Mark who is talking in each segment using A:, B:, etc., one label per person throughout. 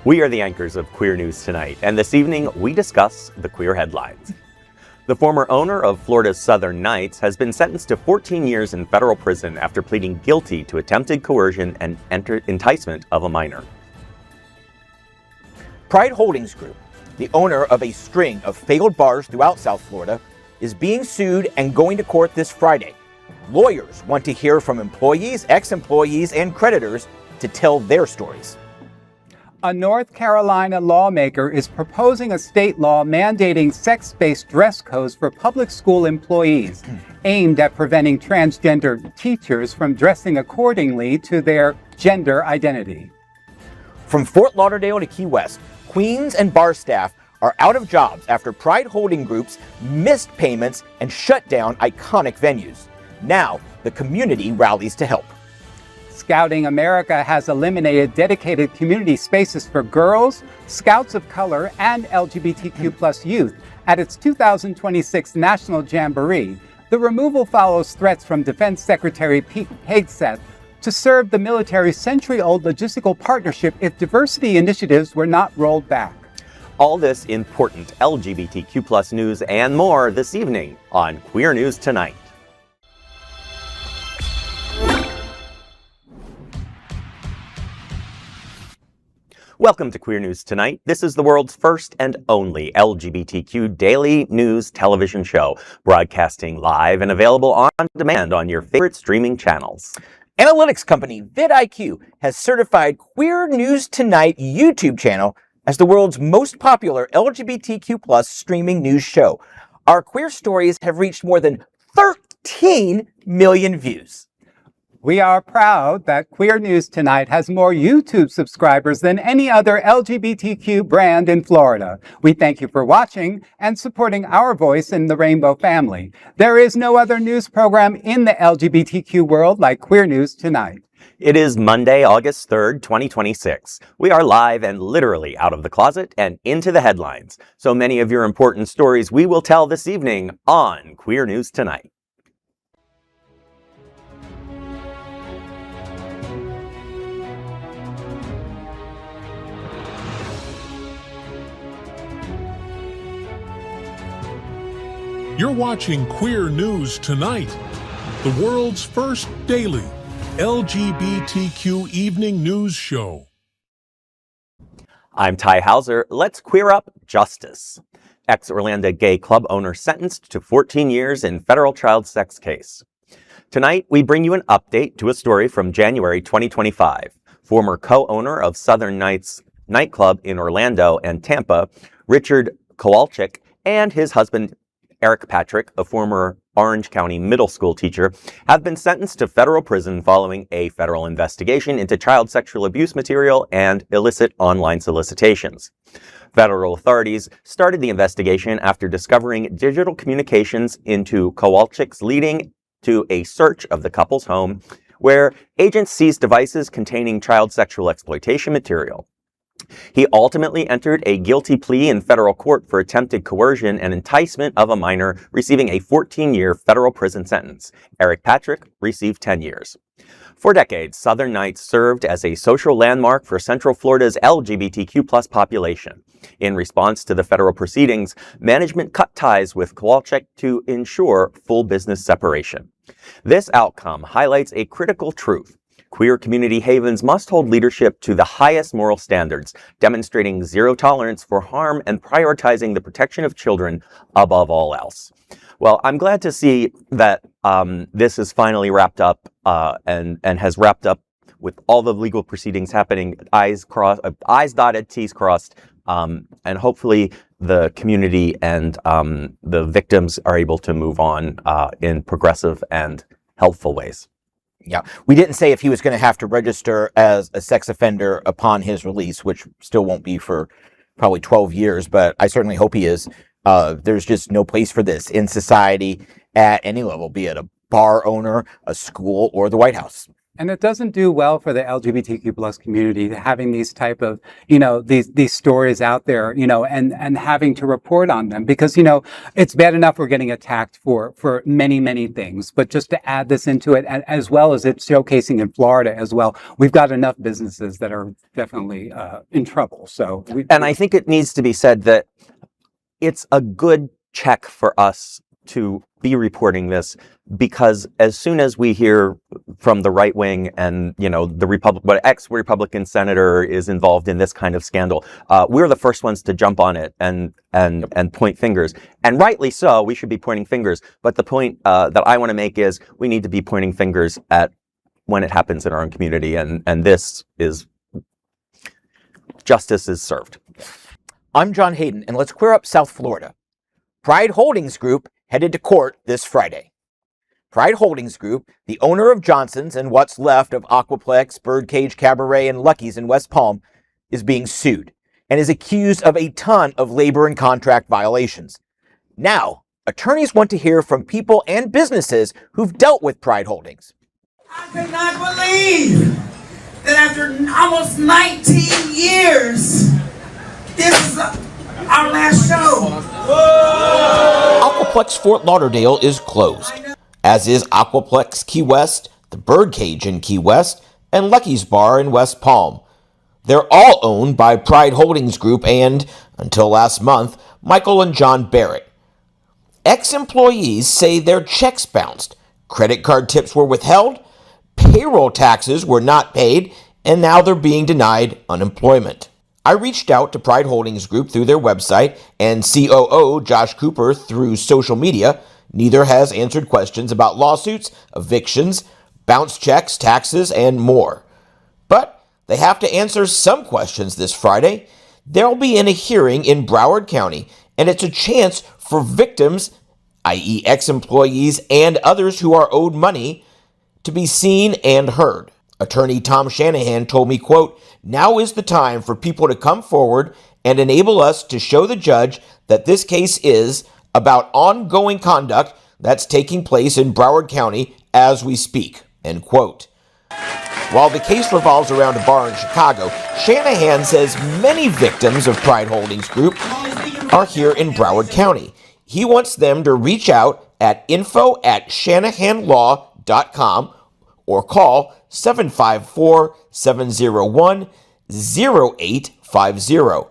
A: We are the anchors of Queer News Tonight, and this evening we discuss the queer headlines. The former owner of Florida's Southern Knights has been sentenced to 14 years in federal prison after pleading guilty to attempted coercion and enticement of a minor.
B: Pride Holdings Group, the owner of a string of failed bars throughout South Florida, is being sued and going to court this Friday. Lawyers want to hear from employees, ex-employees, and creditors to tell their stories.
C: A North Carolina lawmaker is proposing a state law mandating sex-based dress codes for public school employees, aimed at preventing transgender teachers from dressing accordingly to their gender identity.
B: From Fort Lauderdale to Key West, Queens and bar staff are out of jobs after Pride Holding Groups missed payments and shut down iconic venues. Now, the community rallies to help.
C: Scouting America has eliminated dedicated community spaces for girls, Scouts of color, and LGBTQ+ youth at its 2026 National Jamboree. The removal follows threats from Defense Secretary Pete Hegseth to serve the military's century-old logistical partnership if diversity initiatives were not rolled back.
A: All this important LGBTQ+ news and more this evening on Queer News Tonight. Welcome to Queer News Tonight. This is the world's first and only LGBTQ daily news television show, broadcasting live and available on demand on your favorite streaming channels.
B: Analytics company vidIQ has certified Queer News Tonight YouTube channel as the world's most popular LGBTQ+ streaming news show. Our queer stories have reached more than 13 million views.
C: We are proud that Queer News Tonight has more YouTube subscribers than any other LGBTQ brand in Florida. We thank you for watching and supporting our voice in the Rainbow family. There is no other news program in the LGBTQ world like Queer News Tonight.
A: It is Monday, August 3rd, 2026. We are live and literally out of the closet and into the headlines. So many of your important stories we will tell this evening on Queer News Tonight.
D: You're watching Queer News Tonight, the world's first daily LGBTQ evening news show.
A: I'm Tai Houser. Let's queer up justice. Ex-Orlando gay club owner sentenced to 14 years in federal child sex case. Tonight, we bring you an update to a story from January 2025. Former co-owner of Southern Knights nightclub in Orlando and Tampa, Richard Kowalczyk, and his husband, Eric Patrick, a former Orange County middle school teacher, have been sentenced to federal prison following a federal investigation into child sexual abuse material and illicit online solicitations. Federal authorities started the investigation after discovering digital communications into Kowalczyk's, leading to a search of the couple's home, where agents seized devices containing child sexual exploitation material. He ultimately entered a guilty plea in federal court for attempted coercion and enticement of a minor, receiving a 14-year federal prison sentence. Eric Patrick received 10 years. For decades, Southern Knights served as a social landmark for Central Florida's LGBTQ+ population. In response to the federal proceedings, management cut ties with Kowalczyk to ensure full business separation. This outcome highlights a critical truth. Queer community havens must hold leadership to the highest moral standards, demonstrating zero tolerance for harm and prioritizing the protection of children above all else. Well, I'm glad to see that this is finally wrapped up and has wrapped up with all the legal proceedings happening, I's dotted, T's crossed, and hopefully the community and the victims are able to move on in progressive and helpful ways.
B: Yeah, we didn't say if he was going to have to register as a sex offender upon his release, which still won't be for probably 12 years, but I certainly hope he is. There's just no place for this in society at any level, be it a bar owner, a school, or the White House.
C: And it doesn't do well for the LGBTQ plus community having these type of, you know, these stories out there, you know, and having to report on them because, you know, it's bad enough we're getting attacked for many, many things, but just to add this into it, as well as it's showcasing in Florida as well, we've got enough businesses that are definitely in trouble. So,
A: and I think it needs to be said that it's a good check for us to be reporting this, because as soon as we hear from the right wing and, you know, the ex-Republican senator is involved in this kind of scandal, we're the first ones to jump on it and point fingers. And rightly so, we should be pointing fingers. But the point that I want to make is we need to be pointing fingers at when it happens in our own community. And this is, justice is served.
B: I'm John Hayden, and let's queer up South Florida. Pride Holdings Group headed to court this Friday. Pride Holdings Group, the owner of Johnson's and what's left of Aquaplex, Birdcage Cabaret, and Lucky's in West Palm, is being sued and is accused of a ton of labor and contract violations. Now, attorneys want to hear from people and businesses who've dealt with Pride Holdings.
E: I could not believe that after almost 19 years, this is our last show.
B: Aquaplex Fort Lauderdale is closed, as is Aquaplex Key West, the Birdcage in Key West, and Lucky's Bar in West Palm. They're all owned by Pride Holdings Group and, until last month, Michael and John Barrett. Ex-employees say their checks bounced, credit card tips were withheld, payroll taxes were not paid, and now they're being denied unemployment. I reached out to Pride Holdings Group through their website and COO Josh Cooper through social media. Neither has answered questions about lawsuits, evictions, bounce checks, taxes, and more. But they have to answer some questions this Friday. They'll be in a hearing in Broward County, and it's a chance for victims, i.e. ex-employees and others who are owed money, to be seen and heard. Attorney Tom Shanahan told me, quote, "Now is the time for people to come forward and enable us to show the judge that this case is about ongoing conduct that's taking place in Broward County as we speak," end quote. While the case revolves around a bar in Chicago, Shanahan says many victims of Pride Holdings Group are here in Broward County. He wants them to reach out at info@shanahanlaw.com or call 754-701-0850.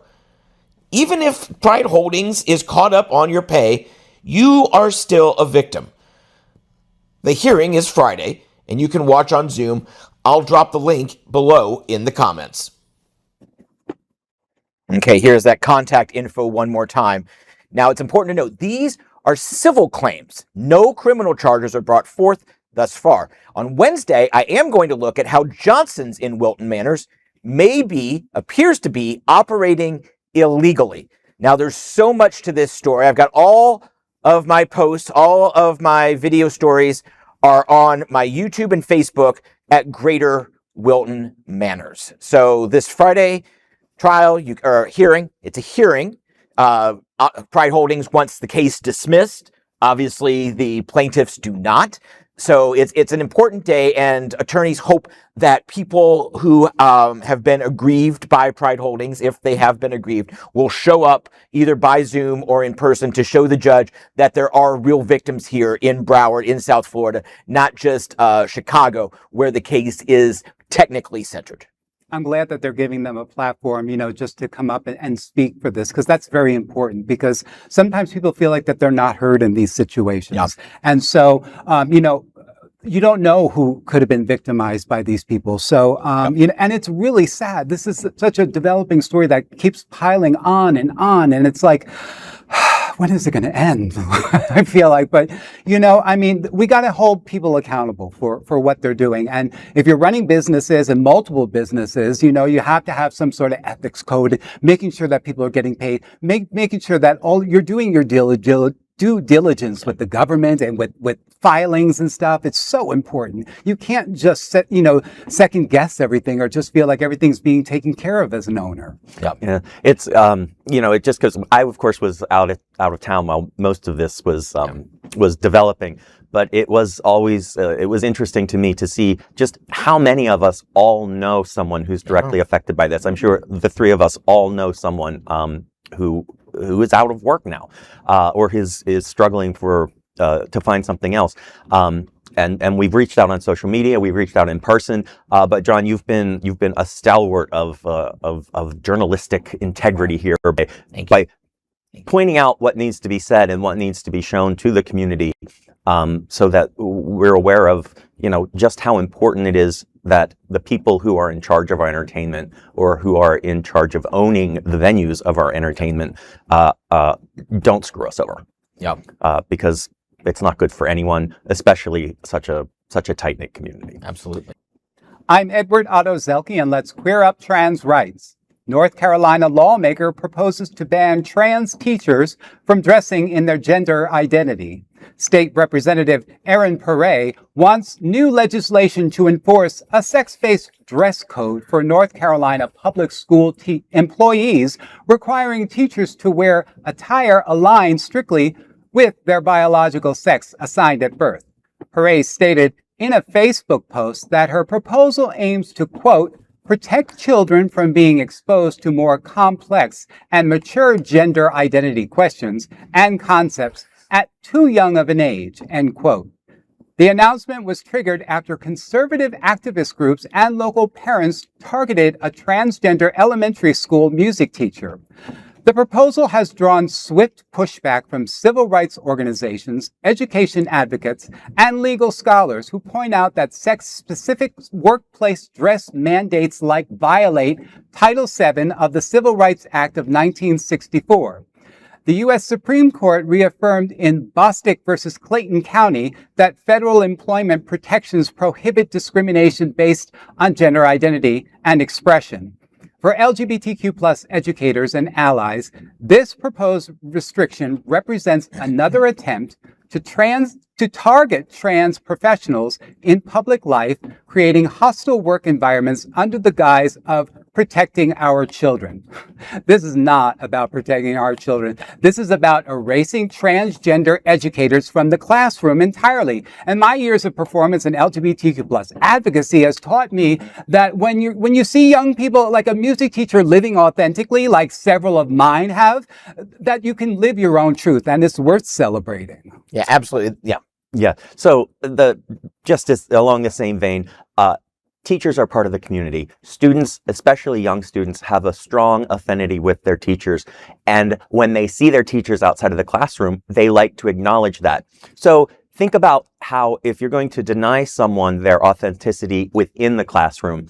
B: Even if Pride Holdings is caught up on your pay, you are still a victim. The hearing is Friday, and you can watch on Zoom. I'll drop the link below in the comments. Okay, here's that contact info one more time. Now, it's important to note, these are civil claims. No criminal charges are brought forth thus far. On Wednesday, I am going to look at how Johnson's in Wilton Manors appears to be operating illegally. Now, there's so much to this story. I've got all of my posts, all of my video stories are on my YouTube and Facebook at Greater Wilton Manors. So this Friday hearing, it's a hearing. Pride Holdings wants the case dismissed. Obviously, the plaintiffs do not. So it's an important day, and attorneys hope that people who have been aggrieved by Pride Holdings, if they have been aggrieved, will show up either by Zoom or in person to show the judge that there are real victims here in Broward, in South Florida, not just Chicago, where the case is technically centered.
C: I'm glad that they're giving them a platform, you know, just to come up and speak for this, because that's very important, because sometimes people feel like that they're not heard in these situations. Yep. And so, you know, you don't know who could have been victimized by these people. So, you know, and it's really sad. This is such a developing story that keeps piling on. And it's like, when is it going to end? I feel like, but you know, I mean, we got to hold people accountable for what they're doing. And if you're running businesses and multiple businesses, you know, you have to have some sort of ethics code, making sure that people are getting paid, making sure that you're doing your due diligence with the government and with filings and stuff. It's so important. You can't just second guess everything or just feel like everything's being taken care of as an owner.
A: Yep. Yeah. It's, you know, it just because I, of course, was out of town while most of this was developing. but it was always, it was interesting to me to see just how many of us all know someone who's directly affected by this. I'm sure the three of us all know someone who is out of work now, or is struggling to find something else. And we've reached out on social media, we've reached out in person, but John, you've been a stalwart of journalistic integrity here by pointing out what needs to be said and what needs to be shown to the community, so that we're aware of, just how important it is that the people who are in charge of our entertainment, or who are in charge of owning the venues of our entertainment, don't screw us over.
B: Yeah.
A: Because it's not good for anyone, especially such a tight-knit community.
B: Absolutely.
C: I'm Edward Otto Zielke, and let's queer up trans rights. North Carolina lawmaker proposes to ban trans teachers from dressing in their gender identity. State Representative Erin Perret wants new legislation to enforce a sex-based dress code for North Carolina public school employees, requiring teachers to wear attire aligned strictly with their biological sex assigned at birth. Perret stated in a Facebook post that her proposal aims to, quote, protect children from being exposed to more complex and mature gender identity questions and concepts at too young of an age, end quote. The announcement was triggered after conservative activist groups and local parents targeted a transgender elementary school music teacher. The proposal has drawn swift pushback from civil rights organizations, education advocates, and legal scholars who point out that sex-specific workplace dress mandates violate Title VII of the Civil Rights Act of 1964. The U.S. Supreme Court reaffirmed in Bostick versus Clayton County that federal employment protections prohibit discrimination based on gender identity and expression. For LGBTQ+ educators and allies, this proposed restriction represents another attempt to target trans professionals in public life, creating hostile work environments under the guise of protecting our children. This is not about protecting our children. This is about erasing transgender educators from the classroom entirely. And my years of performance in LGBTQ+ advocacy has taught me that when you see young people, like a music teacher living authentically, like several of mine have, that you can live your own truth, and it's worth celebrating.
B: Yeah, absolutely. Yeah.
A: Yeah. So just along the same vein, teachers are part of the community. Students, especially young students, have a strong affinity with their teachers. And when they see their teachers outside of the classroom, they like to acknowledge that. So think about how, if you're going to deny someone their authenticity within the classroom,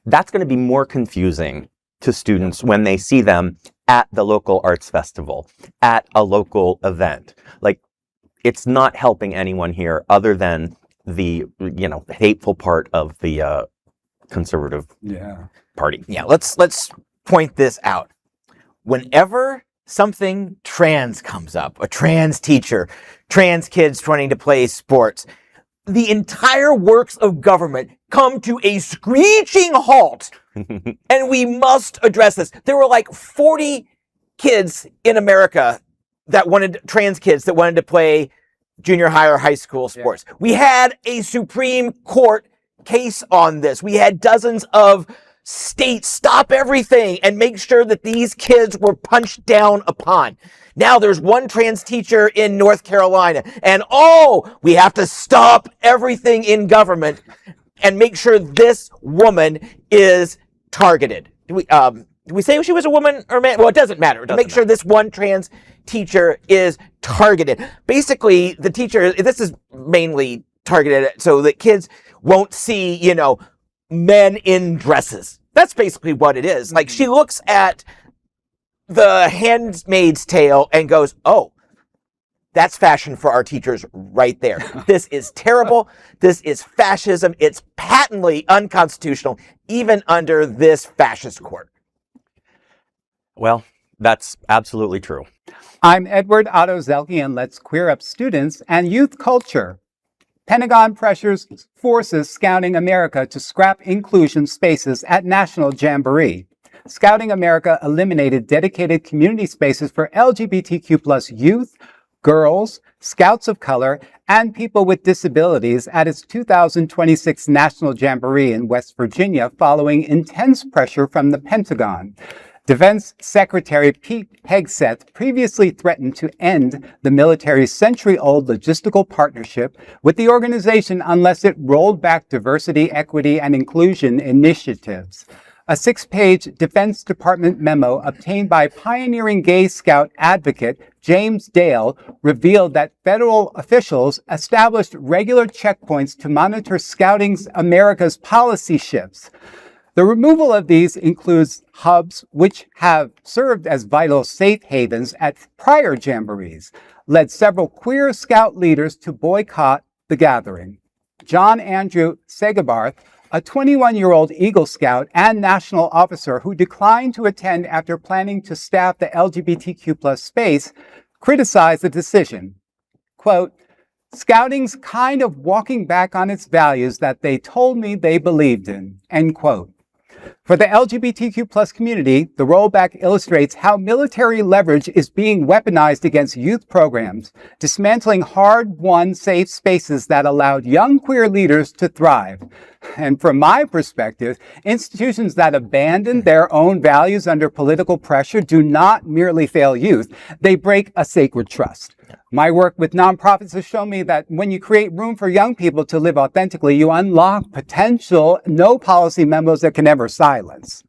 A: that's going to be more confusing to students when they see them at the local arts festival, at a local event. It's not helping anyone here other than the, hateful part of the conservative party.
B: Yeah, let's point this out. Whenever something trans comes up, a trans teacher, trans kids wanting to play sports, the entire works of government come to a screeching halt, and we must address this. There were 40 kids in America trans kids that wanted to play junior high or high school sports. Yeah. We had a Supreme Court case on this. We had dozens of states stop everything and make sure that these kids were punched down upon. Now there's one trans teacher in North Carolina, and we have to stop everything in government and make sure this woman is targeted. Do we say she was a woman or man? Well, it doesn't matter. To make sure this one trans teacher is targeted. Basically, the teacher, this is mainly targeted so that kids won't see, men in dresses. That's basically what it is. She looks at The Handmaid's Tale and goes, oh, that's fashion for our teachers right there. This is terrible. This is fascism. It's patently unconstitutional, even under this fascist court.
A: Well, that's absolutely true.
C: I'm Edward Otto Zielke, and let's queer up students and youth culture. Pentagon pressures forces Scouting America to scrap inclusion spaces at National Jamboree. Scouting America eliminated dedicated community spaces for LGBTQ+ youth, girls, Scouts of color, and people with disabilities at its 2026 National Jamboree in West Virginia following intense pressure from the Pentagon. Defense Secretary Pete Hegseth previously threatened to end the military's century-old logistical partnership with the organization unless it rolled back diversity, equity, and inclusion initiatives. A 6-page Defense Department memo obtained by pioneering gay scout advocate James Dale revealed that federal officials established regular checkpoints to monitor Scouting America's policy shifts. The removal of these includes hubs which have served as vital safe havens at prior jamborees, led several queer scout leaders to boycott the gathering. John Andrew Segabarth, a 21-year-old Eagle Scout and national officer who declined to attend after planning to staff the LGBTQ+ space, criticized the decision. Quote, "Scouting's kind of walking back on its values that they told me they believed in," end quote. For the LGBTQ+ community, the rollback illustrates how military leverage is being weaponized against youth programs, dismantling hard-won safe spaces that allowed young queer leaders to thrive. And from my perspective, institutions that abandon their own values under political pressure do not merely fail youth, they break a sacred trust. My work with nonprofits has shown me that when you create room for young people to live authentically, you unlock potential no policy memos that can ever silence.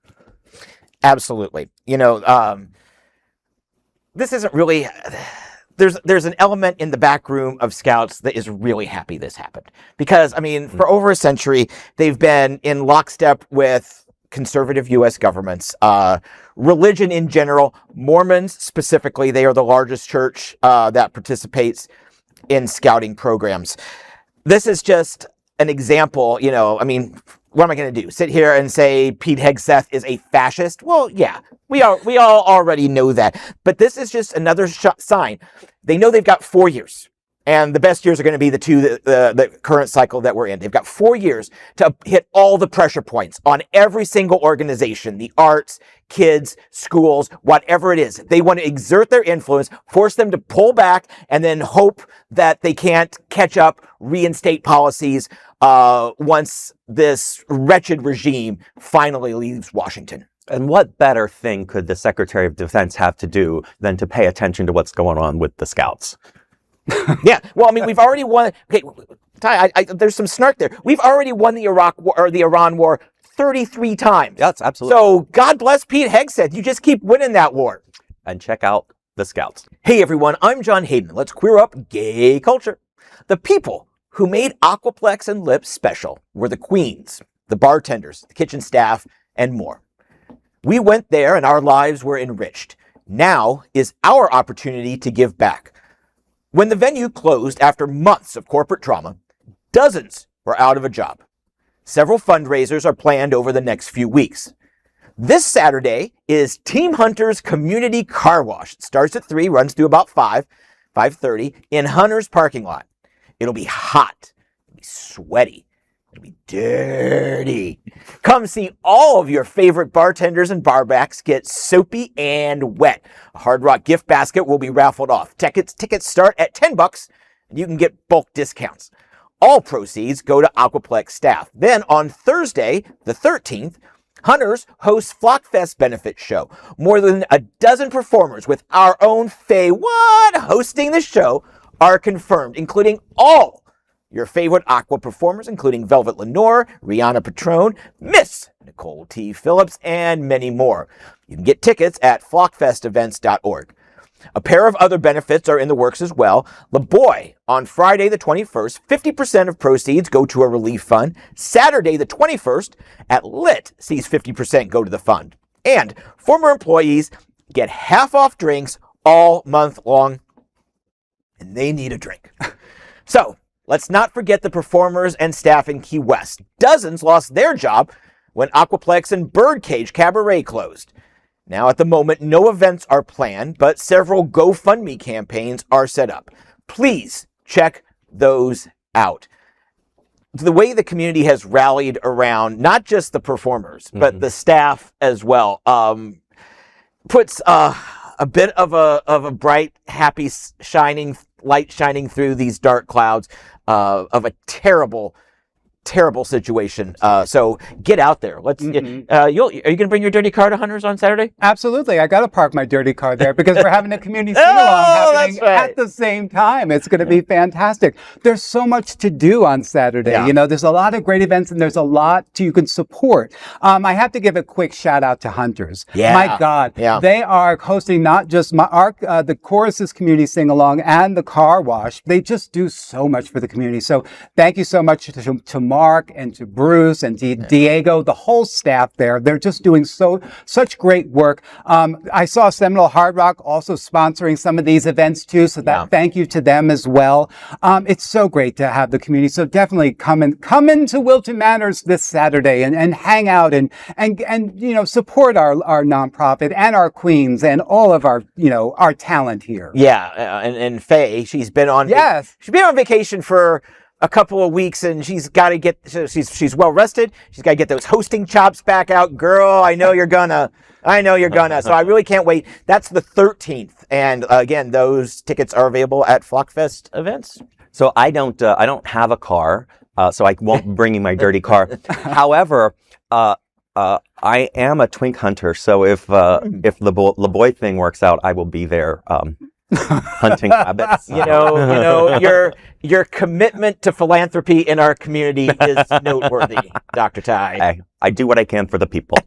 B: Absolutely. You know, this isn't really... There's an element in the back room of Scouts that is really happy this happened. Because, I mean, for over a century, they've been in lockstep with conservative U.S. governments, religion in general, Mormons specifically. They are the largest church that participates in scouting programs. This is just an example, you know, I mean, what am I going to do? Sit here and say Pete Hegseth is a fascist? Well, yeah, we all already know that. But this is just another sign. They know they've got 4 years. And the best years are going to be the current cycle that we're in. They've got 4 years to hit all the pressure points on every single organization, the arts, kids, schools, whatever it is. They want to exert their influence, force them to pull back, and then hope that they can't catch up, reinstate policies once this wretched regime finally leaves Washington.
A: And what better thing could the Secretary of Defense have to do than to pay attention to what's going on with the Scouts?
B: Yeah, well, I mean, we've already won. Okay, Ty, there's some snark there. We've already won the Iraq War or the Iran War 33 times.
A: Yes, absolutely.
B: So God bless Pete Hegseth. You just keep winning that war.
A: And check out the Scouts.
B: Hey everyone, I'm John Hayden. Let's queer up gay culture. The people who made Aquaplex and Lips special were the queens, the bartenders, the kitchen staff, and more. We went there and our lives were enriched. Now is our opportunity to give back. When the venue closed after months of corporate drama, dozens were out of a job. Several fundraisers are planned over the next few weeks. This Saturday is Team Hunter's Community Car Wash. It starts at 3, runs through about 5:30 in Hunter's parking lot. It'll be hot, it'll be sweaty, it'll be dirty. Come see all of your favorite bartenders and barbacks get soapy and wet. A Hard Rock gift basket will be raffled off. Tickets start at $10 and you can get bulk discounts. All proceeds go to Aquaplex staff. Then on Thursday, the 13th, Hunters hosts FlockFest benefit show. More than a dozen performers with our own FayWhat hosting the show are confirmed, including all your favorite Aqua performers, including Velvet Lenore, Rihanna Patron, Miss Nicole T. Phillips, and many more. You can get tickets at flockfestevents.org. A pair of other benefits are in the works as well. La Boy, on Friday the 21st, 50% of proceeds go to a relief fund. Saturday the 21st, at Lit sees 50% go to the fund. And former employees get half off drinks all month long, and they need a drink. So, let's not forget the performers and staff in Key West. Dozens lost their job when Aquaplex and Birdcage Cabaret closed. Now, at the moment, no events are planned, but several GoFundMe campaigns are set up. Please check those out. The way the community has rallied around not just the performers, but the staff as well, puts a bit of a bright, happy, shining light shining through these dark clouds of a terrible situation. So get out there. Let's. Are you going to bring your dirty car to Hunters on Saturday?
C: Absolutely. I got to park my dirty car there because we're having a community sing-along happening at the same time. It's going to be fantastic. There's so much to do on Saturday.
B: Yeah.
C: You know, there's a lot of great events and there's a lot you can support. I have to give a quick shout out to Hunters.
B: Yeah.
C: My God. Yeah. They are hosting not just the Choruses community sing-along and the car wash. They just do so much for the community. So thank you so much to Mark and to Bruce and to Diego, the whole staff there. They're just doing such great work. I saw Seminole Hard Rock also sponsoring some of these events too, so thank you to them as well. It's so great to have the community. So definitely come into Wilton Manors this Saturday and hang out and you know, support our nonprofit and our queens and all of our talent here.
B: Yeah, and Faye, she's been on vacation for a couple of weeks, and she's got to get. She's well rested. She's got to get those hosting chops back out, girl. I know you're gonna. So I really can't wait. That's the 13th, and again, those tickets are available at Flockfest events.
A: So I don't have a car, so I won't be bringing my dirty car. However, I am a twink hunter, so if the boy thing works out, I will be there. Hunting rabbits.
B: You know, your commitment to philanthropy in our community is noteworthy, Dr. Tai.
A: I do what I can for the people.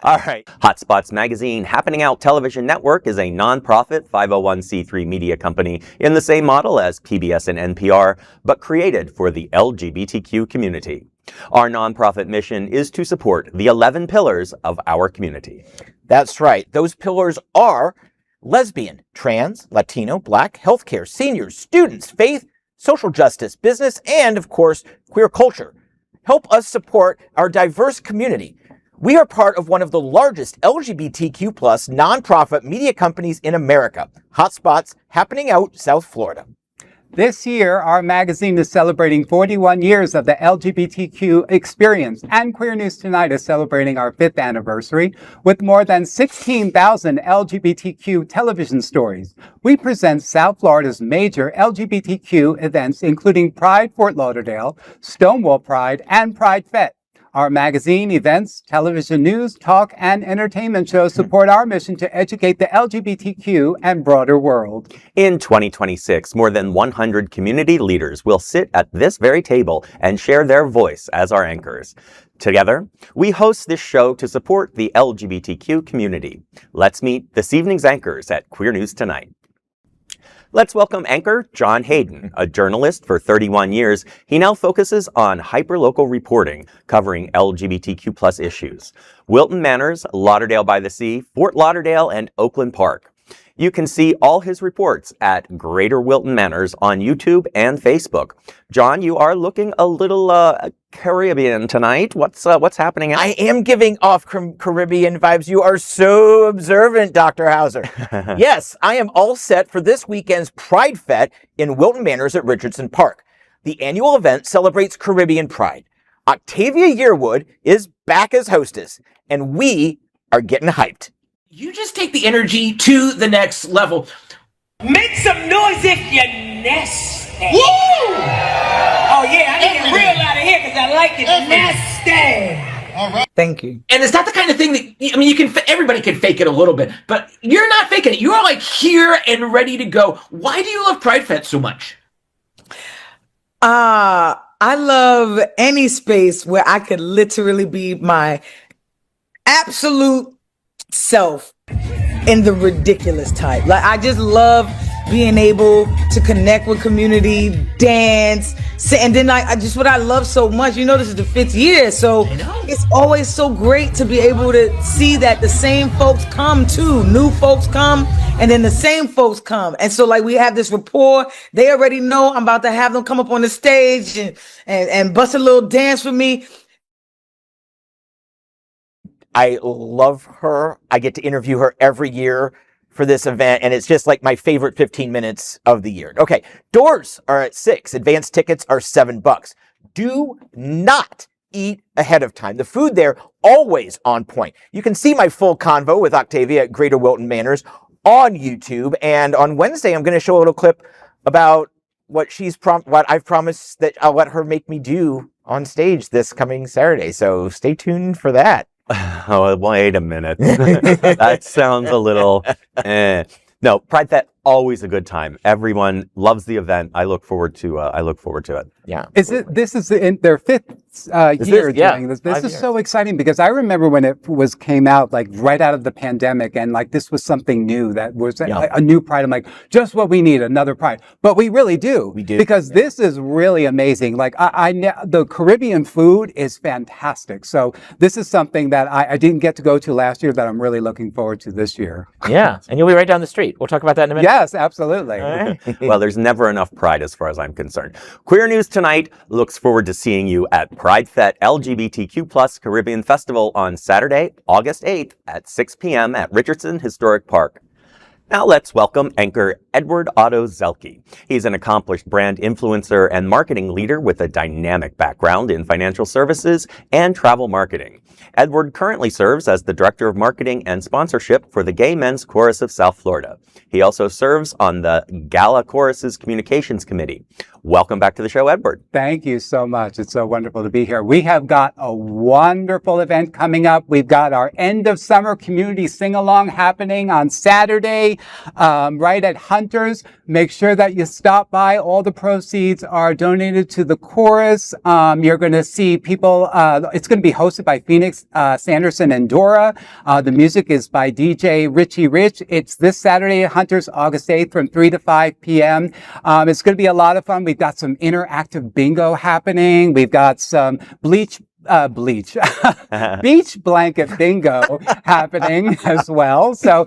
A: All right. Hotspots Magazine Happening Out Television Network is a nonprofit 501c3 media company in the same model as PBS and NPR, but created for the LGBTQ community. Our nonprofit mission is to support the 11 pillars of our community.
B: That's right. Those pillars are lesbian, trans, Latino, Black, healthcare, seniors, students, faith, social justice, business, and, of course, queer culture. Help us support our diverse community. We are part of one of the largest LGBTQ plus nonprofit media companies in America. Hotspots Happening Out, South Florida.
C: This year, our magazine is celebrating 41 years of the LGBTQ experience, and Queer News Tonight is celebrating our 5th anniversary with more than 16,000 LGBTQ television stories. We present South Florida's major LGBTQ events, including Pride Fort Lauderdale, Stonewall Pride, and PrideFête. Our magazine, events, television news, talk, and entertainment shows support our mission to educate the LGBTQ and broader world.
A: In 2026, more than 100 community leaders will sit at this very table and share their voice as our anchors. Together, we host this show to support the LGBTQ community. Let's meet this evening's anchors at Queer News Tonight. Let's welcome anchor John Hayden, a journalist for 31 years. He now focuses on hyperlocal reporting, covering LGBTQ plus issues. Wilton Manors, Lauderdale by the Sea, Fort Lauderdale, and Oakland Park. You can see all his reports at Greater Wilton Manors on YouTube and Facebook. John, you are looking a little Caribbean tonight. What's happening?
B: I am giving off Caribbean vibes. You are so observant, Dr. Houser. Yes, I am all set for this weekend's PrideFête in Wilton Manors at Richardson Park. The annual event celebrates Caribbean pride. Octavia Yearwood is back as hostess, and we are getting hyped.
E: You just take the energy to the next level. Make some noise if you're nasty. Woo! Oh yeah, I need it real out of here because I like it nasty.
F: All right. Thank you.
E: And it's not the kind of thing that, I mean, everybody can fake it a little bit, but you're not faking it. You're like here and ready to go. Why do you love PrideFête so much?
F: I love any space where I could literally be my absolute self in the ridiculous type. Like, I just love being able to connect with community, dance, and then what I love so much, this is the 5th year, so it's always so great to be able to see that the same folks come too. New folks come, and then the same folks come. And so we have this rapport. They already know I'm about to have them come up on the stage and bust a little dance with me.
B: I love her. I get to interview her every year for this event, and it's just like my favorite 15 minutes of the year. Okay, doors are at 6. Advanced tickets are $7. Do not eat ahead of time. The food there, always on point. You can see my full convo with Octavia at Greater Wilton Manors on YouTube. And on Wednesday, I'm going to show a little clip about what what I've promised that I'll let her make me do on stage this coming Saturday. So stay tuned for that.
A: Oh, wait a minute. That sounds a little No, PrideFête, always a good time. Everyone loves the event. I look forward to it.
B: Yeah.
C: This is in their fifth year doing this. This is so exciting because I remember when it came out, like right out of the pandemic, and like this was something new that was a new Pride. I'm like, just what we need, another Pride. But we really do. We do. Because this is really amazing. Like the Caribbean food is fantastic. So this is something that I didn't get to go to last year that I'm really looking forward to this year.
B: Yeah. And you'll be right down the street. We'll talk about that in a minute.
C: Yes, absolutely.
A: Well, there's never enough Pride as far as I'm concerned. Queer News Tonight looks forward to seeing you at PrideFête LGBTQ+ Caribbean Festival on Saturday, August 8th at 6 p.m. at Richardson Historic Park. Now let's welcome anchor Edward Otto Zielke. He's an accomplished brand influencer and marketing leader with a dynamic background in financial services and travel marketing. Edward currently serves as the Director of Marketing and Sponsorship for the Gay Men's Chorus of South Florida. He also serves on the Gala Chorus's Communications Committee. Welcome back to the show, Edward.
C: Thank you so much. It's so wonderful to be here. We have got a wonderful event coming up. We've got our end of summer community sing-along happening on Saturday, right at Hunter's. Make sure that you stop by. All the proceeds are donated to the chorus. You're going to see people, it's going to be hosted by Phoenix, Sanderson, and Dora. The music is by DJ Richie Rich. It's this Saturday at Hunter's, August 8th from 3 to 5 p.m. It's going to be a lot of fun. We've got some interactive bingo happening. We've got some beach blanket bingo happening as well. So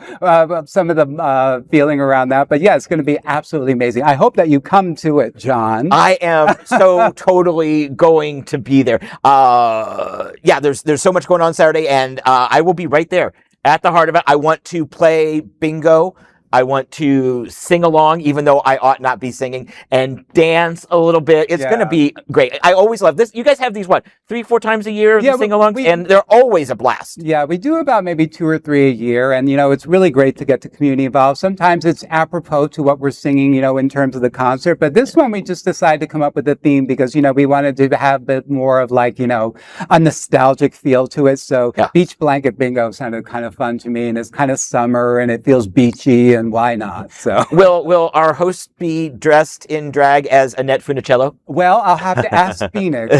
C: some of the feeling around that. But yeah, it's going to be absolutely amazing. I hope that you come to it, John.
B: I am so totally going to be there. Yeah, there's so much going on Saturday, and I will be right there at the heart of it. I want to play bingo. I want to sing along, even though I ought not be singing, and dance a little bit. It's going to be great. I always love this. You guys have these, 3-4 times a year, sing-alongs, and they're always a blast.
C: Yeah, we do about maybe 2 or 3 a year, and, it's really great to get the community involved. Sometimes it's apropos to what we're singing, in terms of the concert, but this one we just decided to come up with a theme because, we wanted to have a bit more of a nostalgic feel to it. So Beach Blanket Bingo sounded kind of fun to me, and it's kind of summer, and it feels beachy, and why not? So
B: will our host be dressed in drag as Annette Funicello?
C: Well, I'll have to ask Phoenix.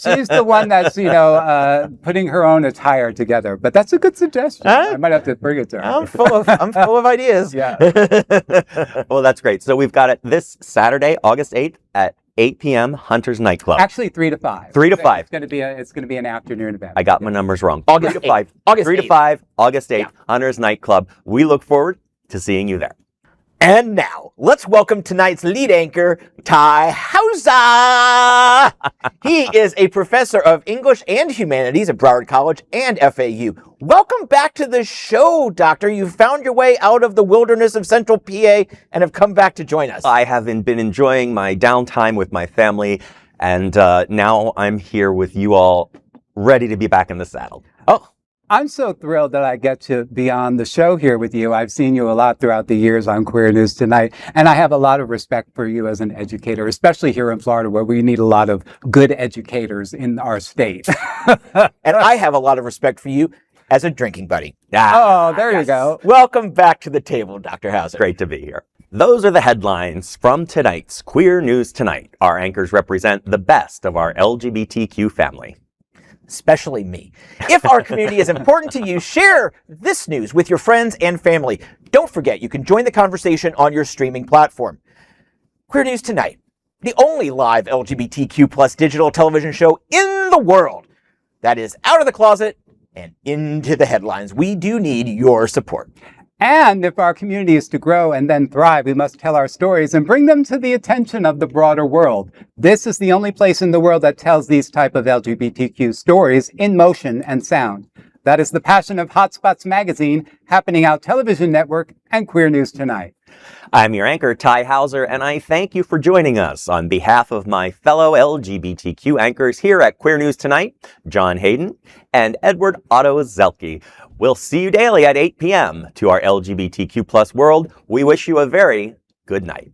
C: She's the one that's putting her own attire together. But that's a good suggestion. I might have to bring it to her.
B: I'm full of ideas.
C: Yeah.
A: Well, that's great. So we've got it this Saturday, August 8th at 8 p.m. Hunter's Nightclub.
C: Actually, 3 to 5.
A: 3 to 5.
C: It's going to be an afternoon event.
A: I got my numbers wrong.
B: August
A: 3 to 5. 3 to 5. August 8th. Hunter's Nightclub. We look forward to seeing you there.
B: And now, let's welcome tonight's lead anchor, Tai Houser. He is a professor of English and Humanities at Broward College and FAU. Welcome back to the show, Doctor. You've found your way out of the wilderness of Central PA and have come back to join us.
A: I have been enjoying my downtime with my family, and now I'm here with you all, ready to be back in the saddle.
B: Oh.
C: I'm so thrilled that I get to be on the show here with you. I've seen you a lot throughout the years on Queer News Tonight, and I have a lot of respect for you as an educator, especially here in Florida, where we need a lot of good educators in our state.
B: And I have a lot of respect for you as a drinking buddy.
C: Oh, there you go.
B: Welcome back to the table, Dr. Houser.
A: Great to be here. Those are the headlines from tonight's Queer News Tonight. Our anchors represent the best of our LGBTQ family.
B: Especially me. If our community is important to you, share this news with your friends and family. Don't forget, you can join the conversation on your streaming platform. Queer News Tonight, the only live LGBTQ+ digital television show in the world that is out of the closet and into the headlines. We do need your support.
C: And if our community is to grow and then thrive, we must tell our stories and bring them to the attention of the broader world. This is the only place in the world that tells these type of LGBTQ stories in motion and sound. That is the passion of Hotspots Magazine, Happening Out Television Network, and Queer News Tonight.
A: I'm your anchor, Tai Houser, and I thank you for joining us on behalf of my fellow LGBTQ anchors here at Queer News Tonight, John Hayden and Edward Otto Zielke. We'll see you daily at 8 p.m. To our LGBTQ+ world, we wish you a very good night.